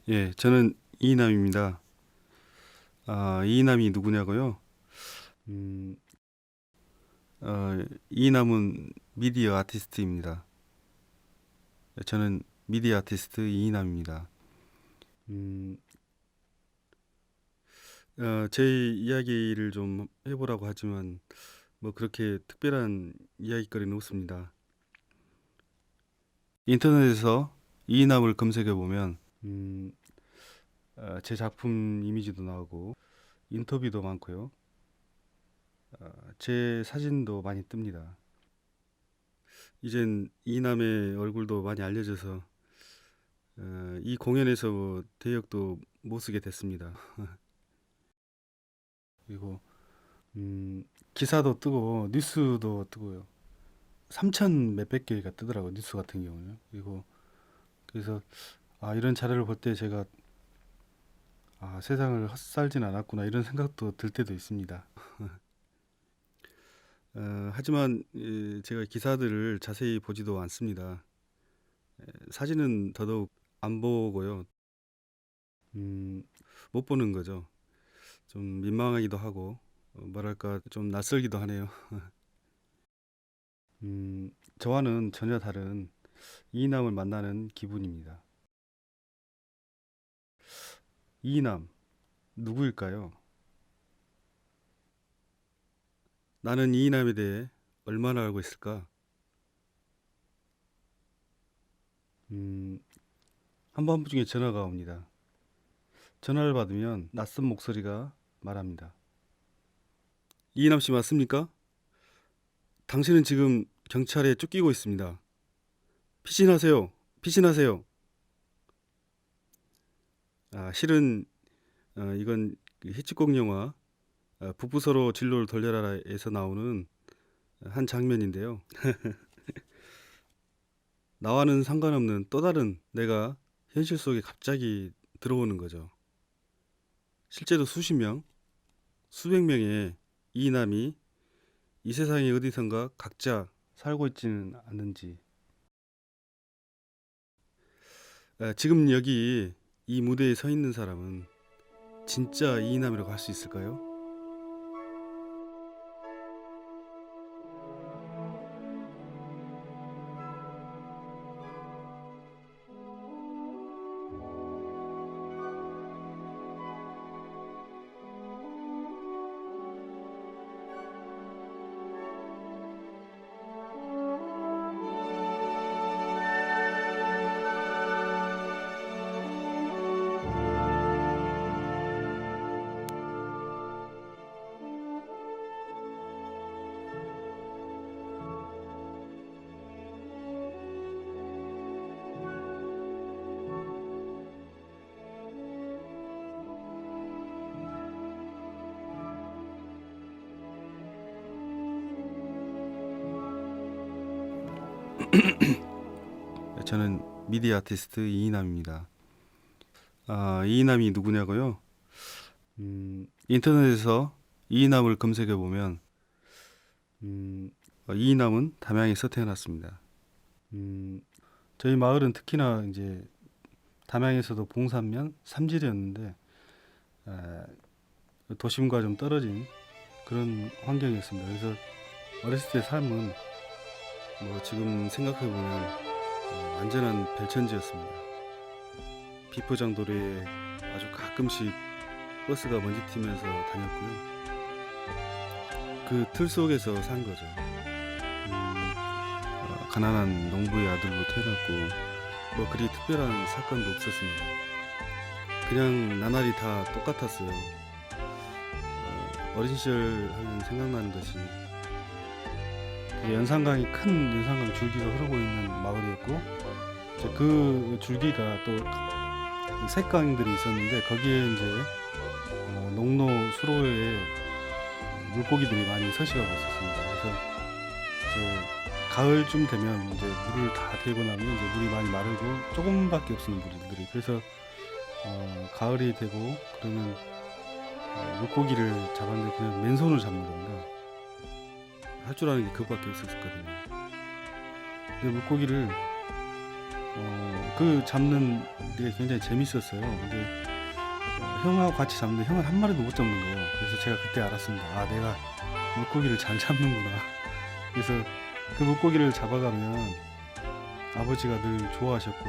예, 저는 이인남입니다. 이인남이 누구냐고요? 음, 이인남은 미디어 아티스트입니다. 저는 미디어 아티스트 이인남입니다. 음, 제 이야기를 좀 해보라고 하지만 뭐 그렇게 특별한 이야기거리는 없습니다. 인터넷에서 이인남을 검색해 보면 제 작품 이미지도 나오고 인터뷰도 많고요. 제 사진도 많이 뜹니다. 이젠 이남의 얼굴도 많이 알려져서 이 공연에서 뭐 대역도 못 쓰게 됐습니다. 그리고 기사도 뜨고 뉴스도 뜨고요. 3천 몇백 개가 뜨더라고 뉴스 같은 경우는. 그리고 그래서 이런 자료를 볼 때 제가 세상을 헛살진 않았구나 이런 생각도 들 때도 있습니다. 하지만 제가 기사들을 자세히 보지도 않습니다. 사진은 더더욱 안 보고요. 음, 못 보는 거죠. 좀 민망하기도 하고 뭐랄까 좀 낯설기도 하네요. 저와는 전혀 다른 이인남을 만나는 기분입니다. 이인남 누구일까요? 나는 이인남에 대해 얼마나 알고 있을까? 음, 한밤중에 전화가 옵니다. 전화를 받으면 낯선 목소리가 말합니다. 이인남 씨 맞습니까? 당신은 지금 경찰에 쫓기고 있습니다. 피신하세요. 피신하세요. 실은 이건 그 히치콕 영화 북부 서로 진로를 돌려라에서 나오는 한 장면인데요. 나와는 상관없는 또 다른 내가 현실 속에 갑자기 들어오는 거죠. 실제로 수십 명, 수백 명의 이남이 이 세상의 어디선가 각자 살고 있지는 않는지. 지금 여기 이 무대에 서 있는 사람은 진짜 이남이라고 할 수 있을까요? 저는 미디어 아티스트 이인남입니다. 이인남이 누구냐고요? 인터넷에서 이인남을 검색해 보면 이인남은 담양에서 태어났습니다. 음, 저희 마을은 특히나 이제 담양에서도 봉산면 삼질이었는데 도심과 좀 떨어진 그런 환경이었습니다. 그래서 어렸을 때 삶은 뭐 지금 생각해 보면 완전한 별천지였습니다. 비포장도로에 아주 가끔씩 버스가 먼지 튀면서 다녔고요. 그 틀 속에서 산 거죠. 가난한 농부의 아들로 태어났고 뭐 그리 특별한 사건도 없었습니다. 그냥 나날이 다 똑같았어요. 어린 시절 하면 생각나는 것이 그 연산강이 큰 연산강 줄기가 흐르고 있는 마을이었고 이제 그 줄기가 또 색강들이 있었는데 거기에 이제 농로 수로에 물고기들이 많이 서식하고 있었습니다. 그래서 이제 가을쯤 되면 이제 물을 다 대고 나면 이제 물이 많이 마르고 조금밖에 없는 물들이 그래서 가을이 되고 그러면 물고기를 잡았는데 그냥 맨손으로 잡는 겁니다. 할 줄 아는 게 그것밖에 없었거든요. 근데 물고기를 그 잡는 게 굉장히 재밌었어요. 근데 형하고 같이 잡는데 형은 한 마리도 못 잡는 거예요. 그래서 제가 그때 알았습니다. 아, 내가 물고기를 잘 잡는구나. 그래서 그 물고기를 잡아가면 아버지가 늘 좋아하셨고,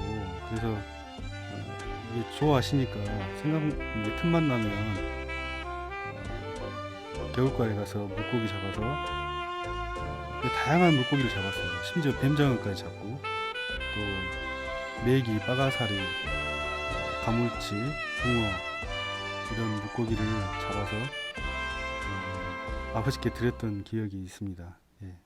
그래서 이게 좋아하시니까 이게 틈만 나면 겨울가에 가서 물고기 잡아서 다양한 물고기를 잡았어요. 심지어 뱀장어까지 잡고, 또 메기, 빠가사리, 가물치, 붕어 이런 물고기를 잡아서 아버지께 드렸던 기억이 있습니다. 예.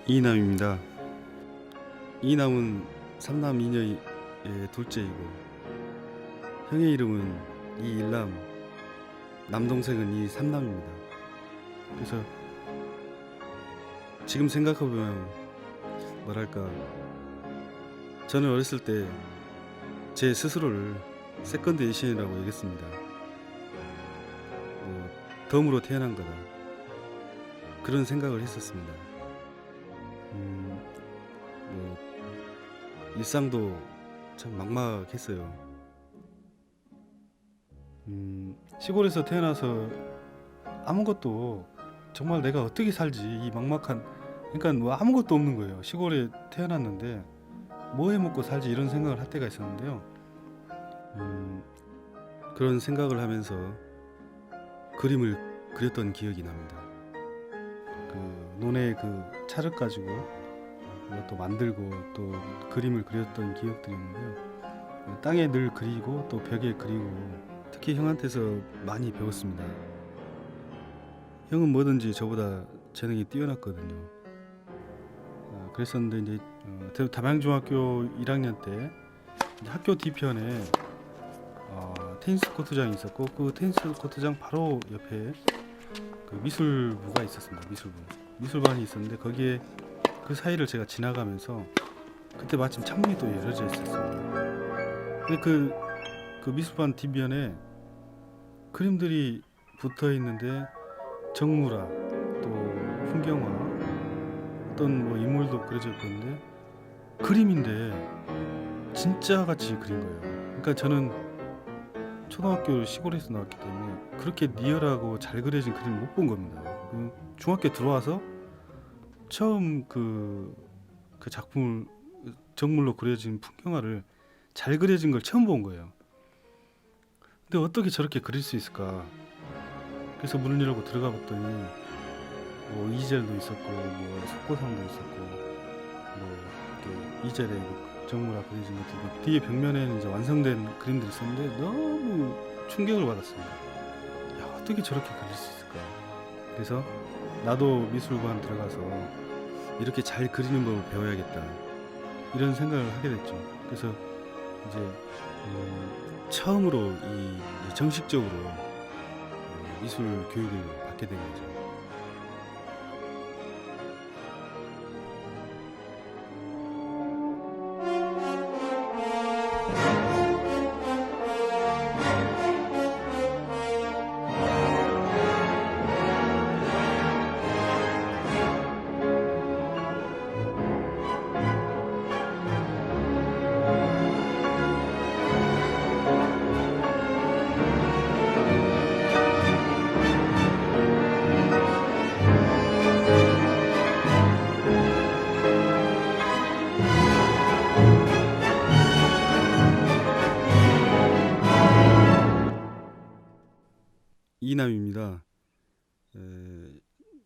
이남입니다. 이남은 삼남 이녀의 둘째이고, 형의 이름은 이일남, 남동생은 이삼남입니다. 그래서 지금 생각해보면 뭐랄까, 저는 어렸을 때 제 스스로를 세컨드 에이션이라고 얘기했습니다. 덤으로 태어난 거다, 그런 생각을 했었습니다. 일상도 참 막막했어요. 시골에서 태어나서 아무것도, 정말 내가 어떻게 살지, 이 막막한, 그러니까 뭐 아무것도 없는 거예요. 시골에 태어났는데 뭐 해먹고 살지, 이런 생각을 할 때가 있었는데요. 그런 생각을 하면서 그림을 그렸던 기억이 납니다. 그 논에 그 찰흙 가지고 이것도 만들고 또 그림을 그렸던 기억들이 있는데요. 땅에 늘 그리고 또 벽에 그리고, 특히 형한테서 많이 배웠습니다. 형은 뭐든지 저보다 재능이 뛰어났거든요. 그랬었는데 이제 담양중학교 1학년 때 학교 뒤편에 테니스 코트장이 있었고, 그 테니스 코트장 바로 옆에 그 미술부가 있었습니다. 미술반이 있었는데, 거기에 그 사이를 제가 지나가면서 그때 마침 창문이 또 열려져 있었습니다. 근데 그 미술반 뒷면에 그림들이 붙어 있는데, 정무라, 또 풍경화, 어떤 뭐 인물도 그려져 있던데, 그림인데 진짜 같이 그린 거예요. 그러니까 저는 초등학교 시골에서 나왔기 때문에 그렇게 리얼하고 잘 그려진 그림을 못 본 겁니다. 중학교 들어와서 처음 그 작품을, 정물로 그려진 풍경화를 잘 그려진 걸 처음 본 거예요. 근데 어떻게 저렇게 그릴 수 있을까? 그래서 문을 열고 들어가 봤더니 뭐 이젤도 있었고, 뭐 석고상도 있었고, 뭐 이렇게 이젤에 정물화 그려진 것도 있고, 뒤에 벽면에는 이제 완성된 그림들이 있었는데 너무 충격을 받았습니다. 야, 어떻게 저렇게 그릴 수 있을까? 그래서 나도 미술관 들어가서 이렇게 잘 그리는 법을 배워야겠다, 이런 생각을 하게 됐죠. 그래서 이제 처음으로 이 정식적으로 미술 교육을 받게 된 거죠. 이남입니다.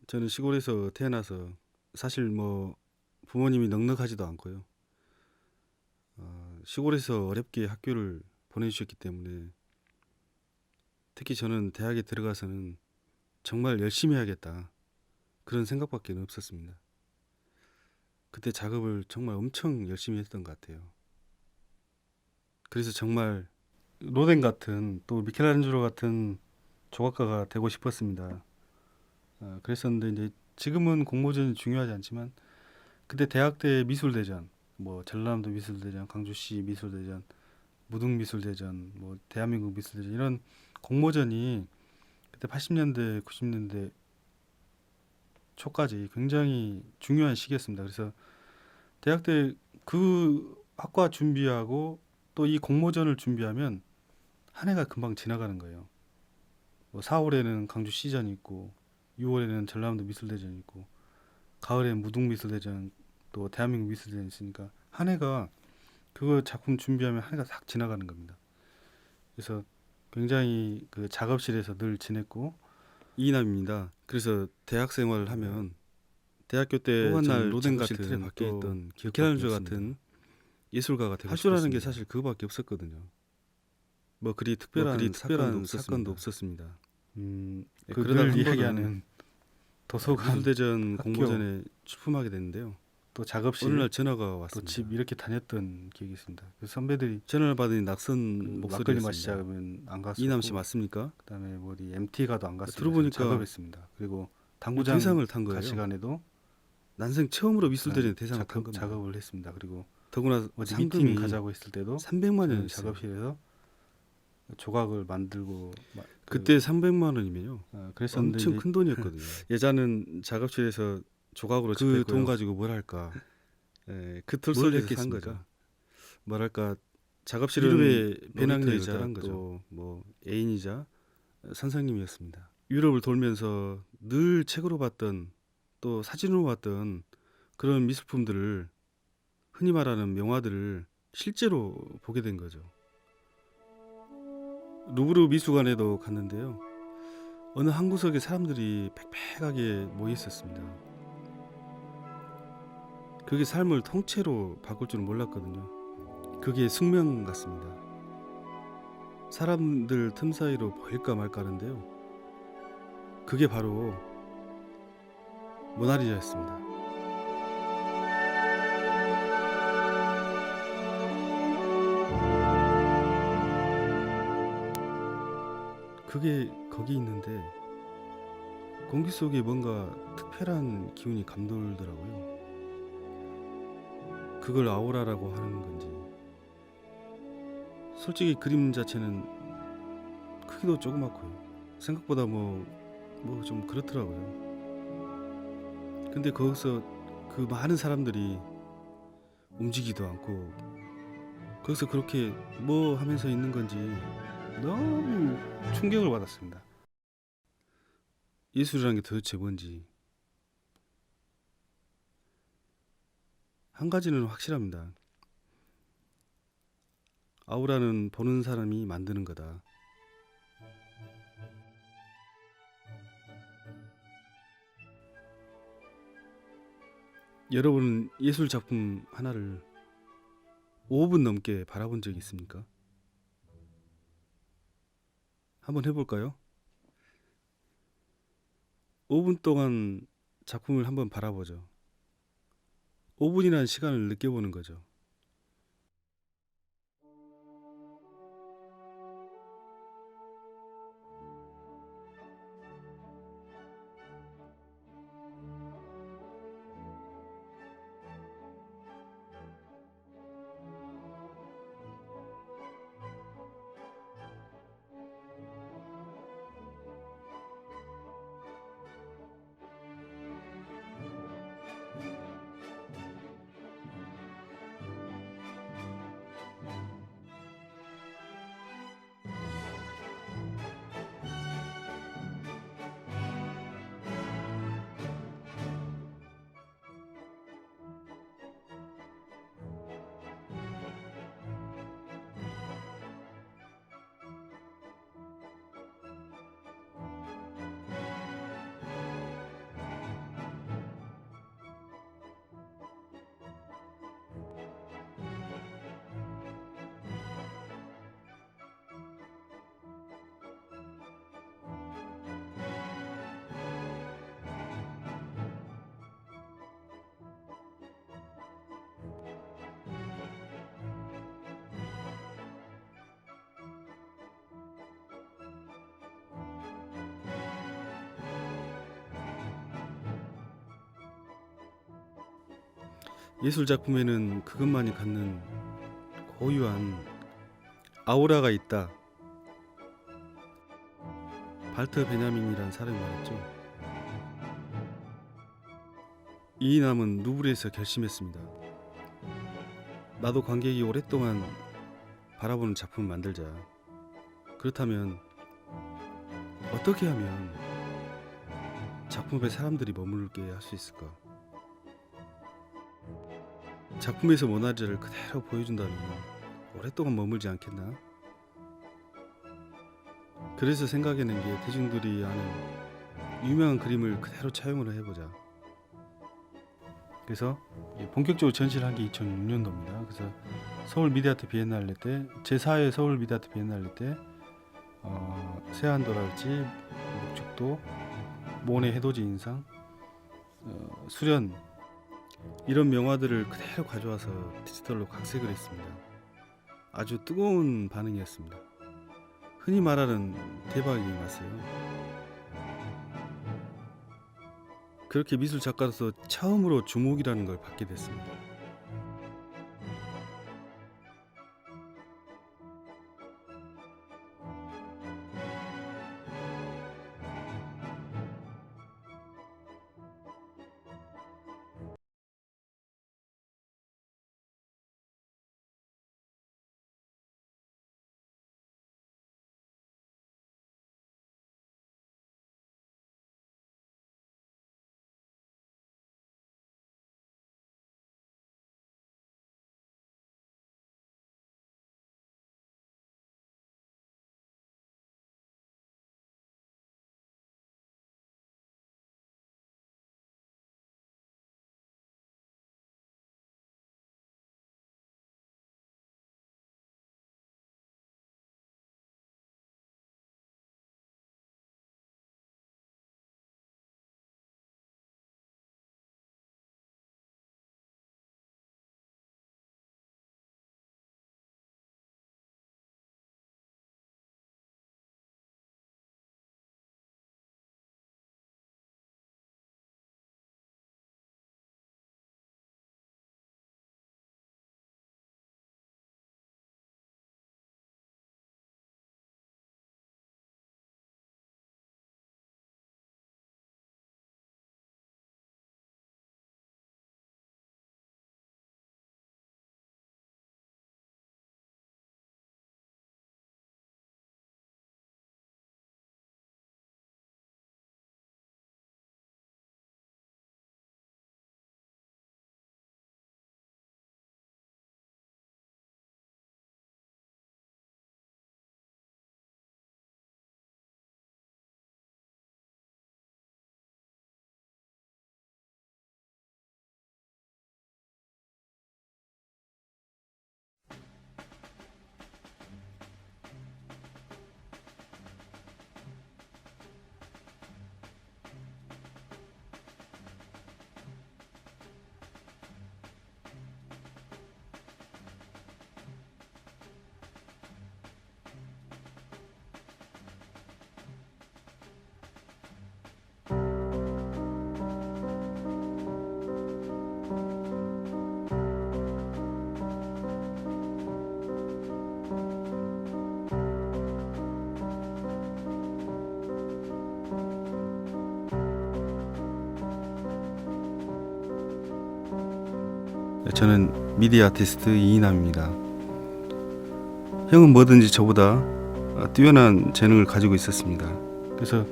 저는 시골에서 태어나서 사실 뭐 부모님이 넉넉하지도 않고요. 시골에서 어렵게 학교를 보내주셨기 때문에, 특히 저는 대학에 들어가서는 정말 열심히 해야겠다, 그런 생각밖에 없었습니다. 그때 작업을 정말 엄청 열심히 했던 것 같아요. 그래서 정말 로덴 같은, 또 미켈란젤로 같은 조각가가 되고 싶었습니다. 그랬었는데 이제 지금은 공모전이 중요하지 않지만, 그때 대학 때 미술대전, 뭐 전라남도 미술대전, 강주시 미술대전, 무등미술대전, 뭐 대한민국 미술대전 이런 공모전이 그때 80년대, 90년대 초까지 굉장히 중요한 시기였습니다. 그래서 대학 때 그 학과 준비하고 또 이 공모전을 준비하면 한 해가 금방 지나가는 거예요. 뭐 4월에는 강주 시전이 있고 6월에는 전라남도 미술대전이 있고 가을에는 무등미술대전 또 대한민국 미술대전이 있으니까 한 해가 그거 작품 준비하면 한 해가 싹 지나가는 겁니다. 그래서 굉장히 그 작업실에서 늘 지냈고 이남입니다. 그래서 대학 생활을 하면 대학교 때 날 로댕 작업실 같은 틀에 박혀 있던 미켈란젤로 같은 예술가가 되고 할 줄 아는 게 싶었습니다. 사실 그거밖에 없었거든요. 뭐 그리 특별한 특별한 사건도 없었습니다. 예, 그 그러다가 늘 한 이야기하는 번은 도서관 미술대전 학교, 공모전에 출품하게 됐는데요. 또 작업실 어느 날 전화가 또 왔습니다. 집 이렇게 다녔던 기억이 있습니다. 그래서 선배들이 전화를 받으니 그 낯선 막걸리 목소리였습니다. 마시자면 안 갔었고 이남 씨 맞습니까? 그다음에 뭐 어디 MT 가도 안 갔어요. 들어보니까 작업했습니다. 그리고 당구장 대상을 탄 갈 거예요. 시간에도 난생 처음으로 미술대전 대상을 탄 겁니다. 작업을 했습니다. 그리고 더구나 어디 상금이 미팅 가자고 했을 때도 300만 저는 원이었어요. 작업실에서 조각을 만들고 그때 300만 원이면요. 그랬었는데 엄청 이제 큰 돈이었거든요. 여자는 작업실에서 조각으로 그 돈 집했고요. 가지고 뭘 할까? 그 뭘 털솔에서 산 했겠습니까? 거죠. 뭐랄까 작업실은 유럽의 배낭여자 배낭여자 거죠. 또 뭐 애인이자 선생님이었습니다. 유럽을 돌면서 늘 책으로 봤던 또 사진으로 봤던 그런 미술품들을 흔히 말하는 명화들을 실제로 보게 된 거죠. 루브르 미술관에도 갔는데요. 어느 한 구석에 사람들이 빽빽하게 모여 있었습니다. 그게 삶을 통째로 바꿀 줄은 몰랐거든요. 그게 숙명 같습니다. 사람들 틈 사이로 보일까 말까 하는데요. 그게 바로 모나리자였습니다. 그게 거기 있는데 공기 속에 뭔가 특별한 기운이 감돌더라고요. 그걸 아우라라고 하는 건지 솔직히 그림 자체는 크기도 조그맣고요. 생각보다 뭐 좀 그렇더라고요. 근데 거기서 그 많은 사람들이 움직이지도 않고 거기서 그렇게 뭐 하면서 있는 건지 너무 충격을 받았습니다. 예술이라는 게 도대체 뭔지 한 가지는 확실합니다. 아우라는 보는 사람이 만드는 거다. 여러분은 예술 작품 하나를 5분 넘게 바라본 적이 있습니까? 한번 해볼까요? 5분 동안 작품을 한번 바라보죠. 5분이라는 시간을 느껴보는 거죠. 예술 작품에는 그것만이 갖는 고유한 아우라가 있다. 발터 베냐민이란 사람이 말했죠. 이인함은 루브르에서 결심했습니다. 나도 관객이 오랫동안 바라보는 작품을 만들자. 그렇다면 어떻게 하면 작품 앞에 사람들이 머물게 할 수 있을까? 작품에서 모나리자를 그대로 보여준다면 오랫동안 머물지 않겠나? 그래서 생각해낸 게 대중들이 아는 유명한 그림을 그대로 차용을 해보자. 그래서 본격적으로 전시를 한 게 2006년도입니다. 그래서 서울 미디아트 비엔날레 때, 제4회 서울 미디아트 비엔날레 때 세안도랄지, 목축도, 모네 해돋이 인상, 수련 이런 명화들을 그대로 가져와서 디지털로 각색을 했습니다. 아주 뜨거운 반응이었습니다. 흔히 말하는 대박이 났어요. 그렇게 미술 작가로서 처음으로 주목이라는 걸 받게 됐습니다. 저는 미디어 아티스트 이인함입니다. 형은 뭐든지 저보다 뛰어난 재능을 가지고 있었습니다. 그래서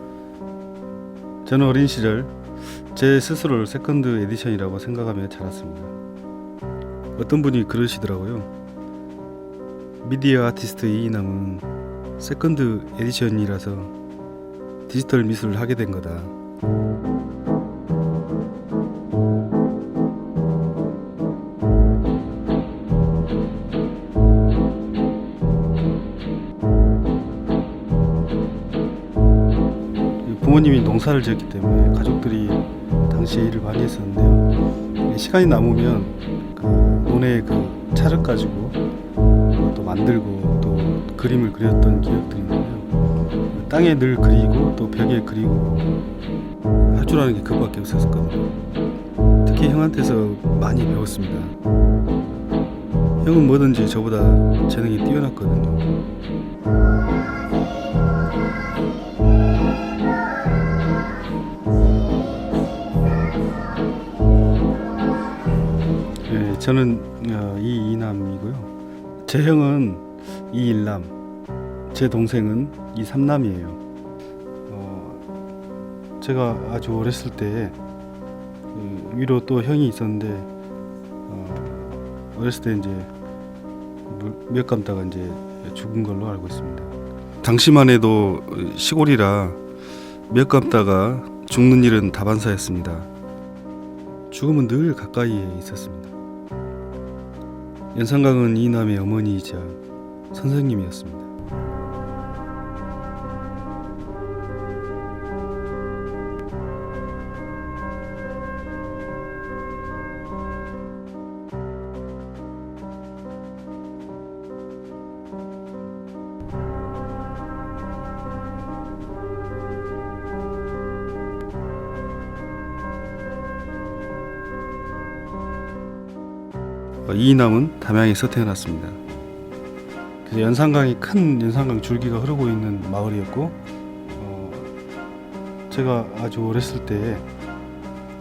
저는 어린 시절 제 스스로를 세컨드 에디션이라고 생각하며 자랐습니다. 어떤 분이 그러시더라고요. 미디어 아티스트 이인함은 세컨드 에디션이라서 디지털 미술을 하게 된 거다. 부모님이 농사를 지었기 때문에 가족들이 당시에 일을 많이 했었는데요. 시간이 남으면 그 논에 그 찰을 가지고 또 만들고 또 그림을 그렸던 기억들이 있는데요. 땅에 늘 그리고 또 벽에 그리고 할 줄 아는 게 그거밖에 없었거든요. 특히 형한테서 많이 배웠습니다. 형은 뭐든지 저보다 재능이 뛰어났거든요. 네, 저는 이남이고요. 제 형은 이일남, 제 동생은 이삼남이에요. 제가 아주 어렸을 때 위로 또 형이 있었는데 어렸을 때 이제 몇 감다가 이제 죽은 걸로 알고 있습니다. 당시만 해도 시골이라 몇 감다가 죽는 일은 다반사였습니다. 죽음은 늘 가까이에 있었습니다. 연산강은 이남의 어머니이자 선생님이었습니다. 이남은 담양에서 태어났습니다. 그래서 연산강이 큰 연산강 줄기가 흐르고 있는 마을이었고, 제가 아주 어렸을 때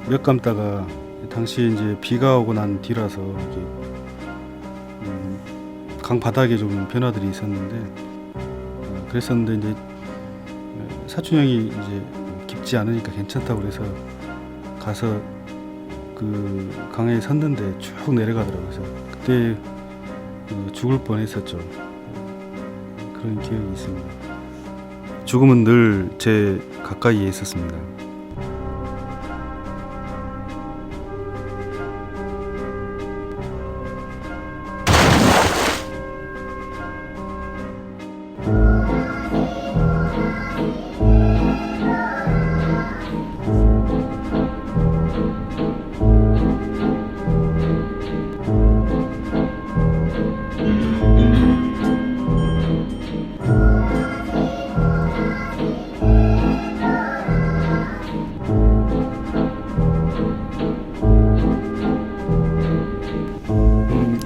몇 감다가 당시에 이제 비가 오고 난 뒤라서 이게 강 바닥에 좀 변화들이 있었는데, 그랬었는데 이제 사촌 형이 이제 깊지 않으니까 괜찮다고 그래서 가서 그 강에 섰는데 쭉 내려가더라고요. 그래서 그때 죽을 뻔했었죠. 그런 기억이 있습니다. 죽음은 늘 제 가까이에 있었습니다.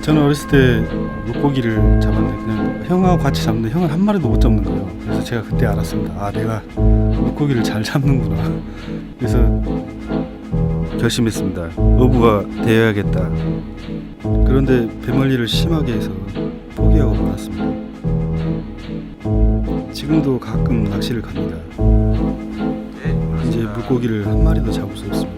저는 어렸을 때 물고기를 잡았는데 그냥 형하고 같이 잡는데 형은 한 마리도 못 잡는 거예요. 그래서 제가 그때 알았습니다. 아, 내가 물고기를 잘 잡는구나. 그래서 결심했습니다. 어부가 되어야겠다. 그런데 배멀리를 심하게 해서 포기하고 말았습니다. 지금도 가끔 낚시를 갑니다. 이제 물고기를 한 마리도 잡을 수 없습니다.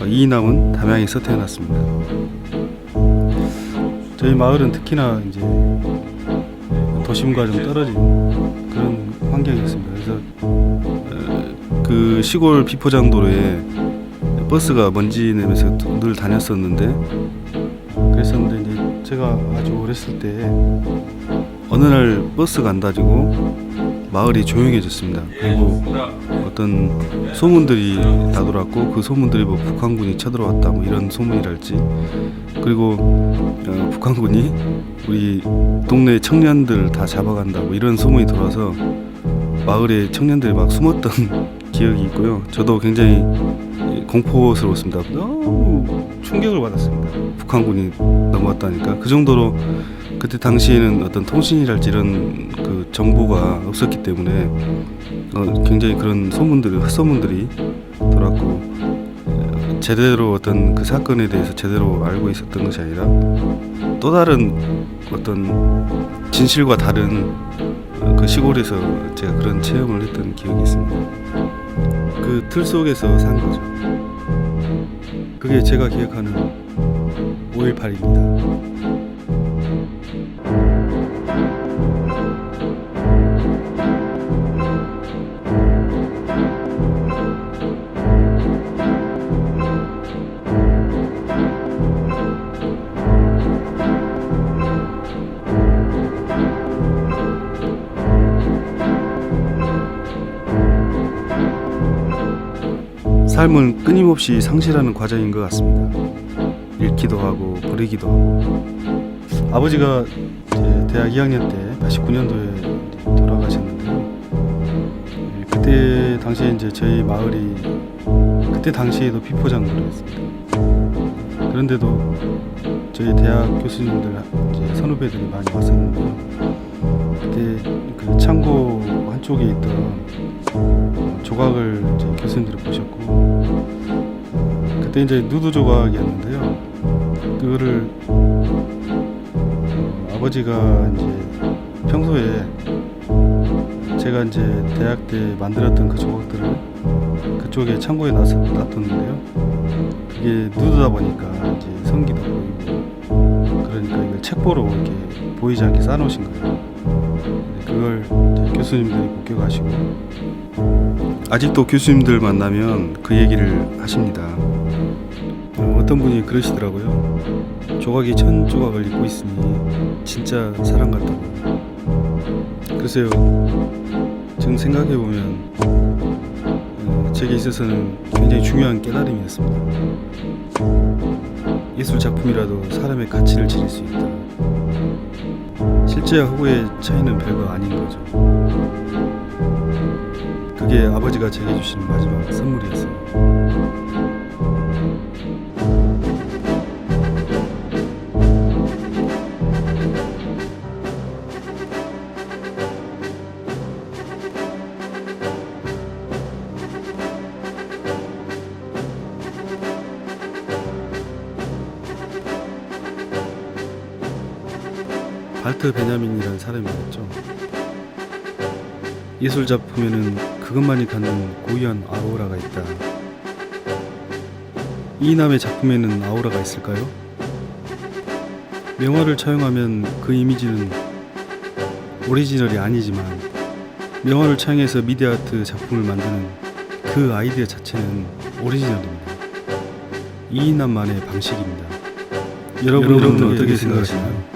이남은 담양에서 태어났습니다. 저희 마을은 특히나 이제 도심과 좀 떨어진 그런 환경이었습니다. 그래서 그 시골 비포장도로에 버스가 먼지 내면서 늘 다녔었는데, 그랬었는데 이제 제가 아주 어렸을 때 어느 날 버스가 안 다니고 마을이 조용해졌습니다. 그리고 어떤 소문들이 나돌았고, 그 소문들이 뭐 북한군이 쳐들어왔다 뭐 이런 소문이랄지, 그리고 북한군이 우리 동네 청년들 다 잡아간다 뭐 이런 소문이 돌아서 마을에 청년들이 막 숨었던 기억이 있고요. 저도 굉장히 공포스러웠습니다. 너무 충격을 받았습니다. 북한군이 넘어왔다니까. 그 정도로 그때 당시에는 어떤 통신이랄지 이런 그 정보가 없었기 때문에 굉장히 그런 소문들이, 헛소문들이 돌았고, 제대로 어떤 그 사건에 대해서 제대로 알고 있었던 것이 아니라 또 다른 어떤 진실과 다른 그 시골에서 제가 그런 체험을 했던 기억이 있습니다. 그 틀 속에서 산 거죠. 그게 제가 기억하는 5.18입니다. 삶은 끊임없이 상실하는 과정인 것 같습니다. 잃기도 하고 버리기도 하고. 아버지가 이제 대학 2학년 때 89년도에 돌아가셨는데요. 그때 당시에 이제 저희 마을이 그때 당시에도 비포장도로였습니다. 그런데도 저희 대학 교수님들 이제 선후배들이 많이 왔었는데요. 그때 그 창고 한쪽에 있던 조각을 이제 교수님들이 보셨고, 그때 이제 누드 조각이었는데요. 그거를 아버지가 이제 평소에 제가 이제 대학 때 만들었던 그 조각들을 그쪽에 창고에 놔뒀는데요. 그게 누드다 보니까 이제 성기도 보이고, 그러니까 이걸 책보로 이렇게 보이지 않게 쌓아놓으신 거예요. 그걸 이제 교수님들이 목격하시고, 아직도 교수님들 만나면 그 얘기를 하십니다. 어떤 분이 그러시더라고요. 조각이 1000조각을 입고 있으니 진짜 사람 같다고. 글쎄요, 지금 생각해보면 제게 있어서는 굉장히 중요한 깨달음이었습니다. 예술 작품이라도 사람의 가치를 지닐 수 있다. 실제와 후의 차이는 별거 아닌 거죠. 그게 아버지가 제게 주신 마지막 선물이었어요. 발터 베냐민이라는 사람이 말했죠. 예술 작품에는 그것만이 갖는 고유한 아우라가 있다. 이남의 작품에는 아우라가 있을까요? 명화를 차용하면 그 이미지는 오리지널이 아니지만, 명화를 차용해서 미디어 아트 작품을 만드는 그 아이디어 자체는 오리지널입니다. 이남만의 방식입니다. 여러분은 어떻게 생각하시나요?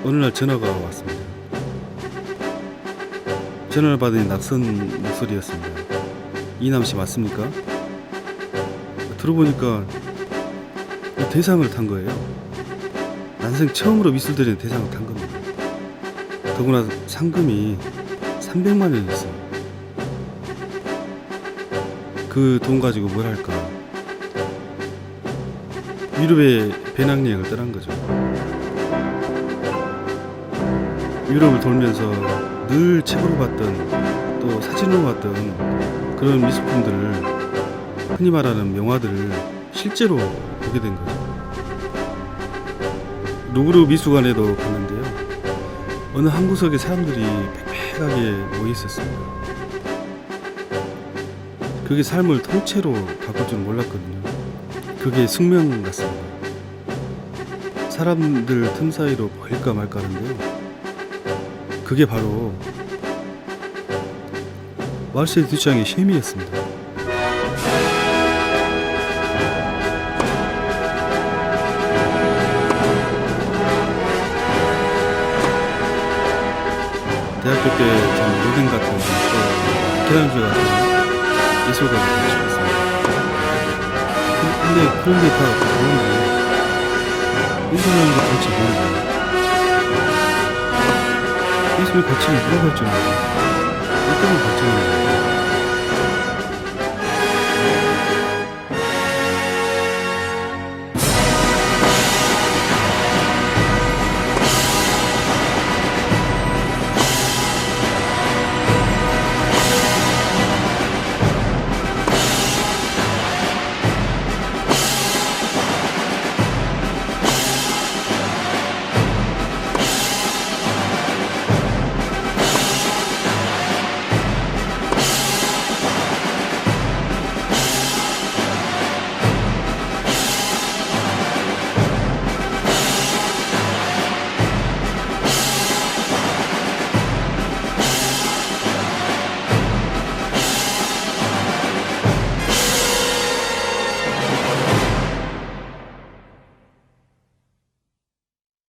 어느 날 전화가 왔습니다. 전화를 받으니 낯선 목소리였습니다. 이남씨 맞습니까? 들어보니까 대상을 탄 거예요. 난생 처음으로 미술대전에 대상을 탄 겁니다. 더구나 상금이 300만 원이었어요. 그 돈 가지고 뭘 할까? 유럽의 배낭여행을 떠난 거죠. 유럽을 돌면서 늘 책으로 봤던, 또 사진으로 봤던 그런 미술품들을, 흔히 말하는 명화들을 실제로 보게 된 거죠. 루브르 미술관에도 갔는데요. 어느 한 구석에 사람들이 빽빽하게 모여 있었습니다. 그게 삶을 통째로 바꿀 줄 몰랐거든요. 그게 숙명 같습니다. 사람들 틈 사이로 보일까 말까 하는데요. 그게 바로 말세이 두창의 쉐미였습니다. 대학교 때 저는 로댕 같은 또 미켈란젤로 같은 예술가를 배웠습니다. 근데 그런 게 다 모르는데, 예술이라는 게 도대체 모르고, 예술의 가치를 누가 결정해요? 어떤 걸 결정해요?